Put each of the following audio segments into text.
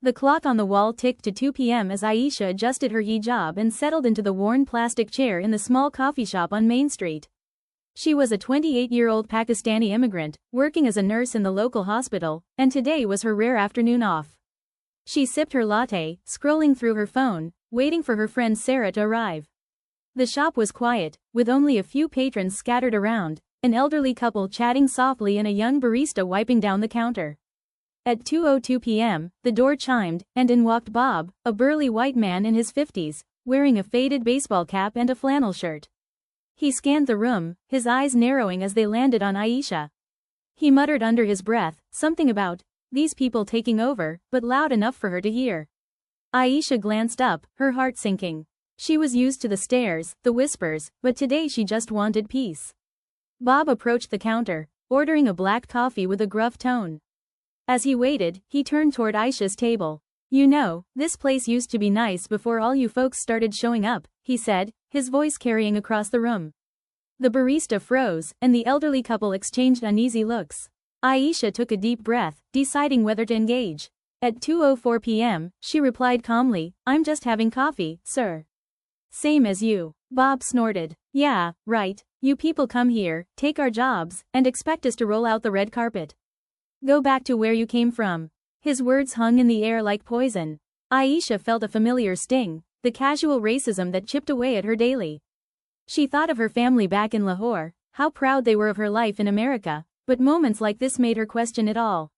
The clock on the wall ticked to 2 p.m. as Aisha adjusted her hijab and settled into the worn plastic chair in the small coffee shop on Main Street. She was a 28-year-old Pakistani immigrant, working as a nurse in the local hospital, and today was her rare afternoon off. She sipped her latte, scrolling through her phone, waiting for her friend Sara to arrive. The shop was quiet, with only a few patrons scattered around, an elderly couple chatting softly and a young barista wiping down the counter. At 2:02 p.m., the door chimed, and in walked Bob, a burly white man in his 50s, wearing a faded baseball cap and a flannel shirt. He scanned the room, his eyes narrowing as they landed on Aisha. He muttered under his breath, something about these people taking over, but loud enough for her to hear. Aisha glanced up, her heart sinking. She was used to the stares, the whispers, but today she just wanted peace. Bob approached the counter, ordering a black coffee with a gruff tone. As he waited, he turned toward Aisha's table. "You know, this place used to be nice before all you folks started showing up," he said, his voice carrying across the room. The barista froze, and the elderly couple exchanged uneasy looks. Aisha took a deep breath, deciding whether to engage. At 2:04 p.m., she replied calmly, "I'm just having coffee, sir." "Same as you." Bob snorted. "Yeah, right, you people come here, take our jobs, and expect us to roll out the red carpet. Go back to where you came from." His words hung in the air like poison. Aisha felt a familiar sting, the casual racism that chipped away at her daily. She thought of her family back in Lahore, how proud they were of her life in America, but moments like this made her question it all.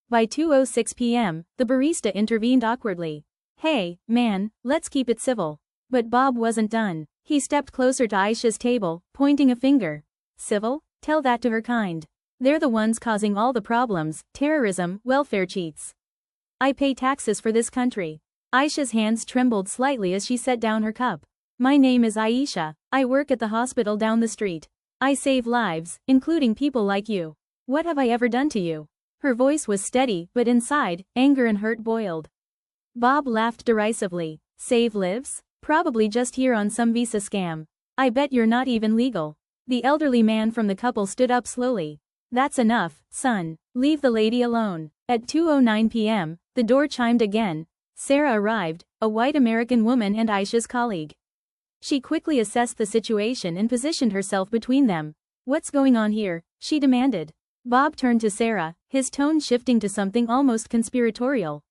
By 2:06 p.m., the barista intervened awkwardly. "Hey, man, let's keep it civil." But Bob wasn't done. He stepped closer to Aisha's table, pointing a finger. "Civil? Tell that to her kind. They're the ones causing all the problems, terrorism, welfare cheats. I pay taxes for this country." Aisha's hands trembled slightly as she set down her cup. "My name is Aisha. I work at the hospital down the street. I save lives, including people like you. What have I ever done to you?" Her voice was steady, but inside, anger and hurt boiled. Bob laughed derisively. "Save lives? Probably just here on some visa scam. I bet you're not even legal." The elderly man from the couple stood up slowly. "That's enough, son. Leave the lady alone." At 2:09 p.m., the door chimed again. Sara arrived, a white American woman and Aisha's colleague. She quickly assessed the situation and positioned herself between them. "What's going on here?" she demanded. Bob turned to Sara, his tone shifting to something almost conspiratorial.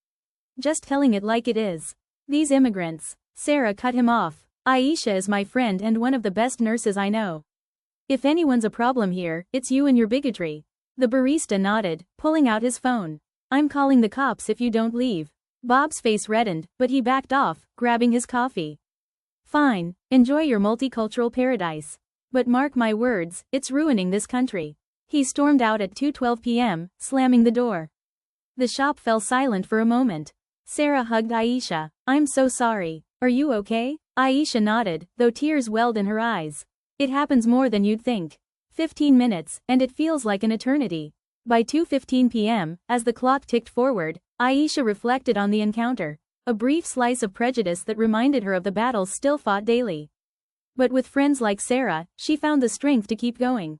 "Just telling it like it is. These immigrants." Sara cut him off. "Aisha is my friend and one of the best nurses I know. If anyone's a problem here, it's you and your bigotry." The barista nodded, pulling out his phone. "I'm calling the cops if you don't leave." Bob's face reddened, but he backed off, grabbing his coffee. "Fine, enjoy your multicultural paradise. But mark my words, it's ruining this country." He stormed out at 2:12 p.m., slamming the door. The shop fell silent for a moment. Sara hugged Aisha. "I'm so sorry. Are you okay?" Aisha nodded, though tears welled in her eyes. "It happens more than you'd think. 15 minutes, and it feels like an eternity." By 2:15 p.m., as the clock ticked forward, Aisha reflected on the encounter, a brief slice of prejudice that reminded her of the battles still fought daily. But with friends like Sara, she found the strength to keep going.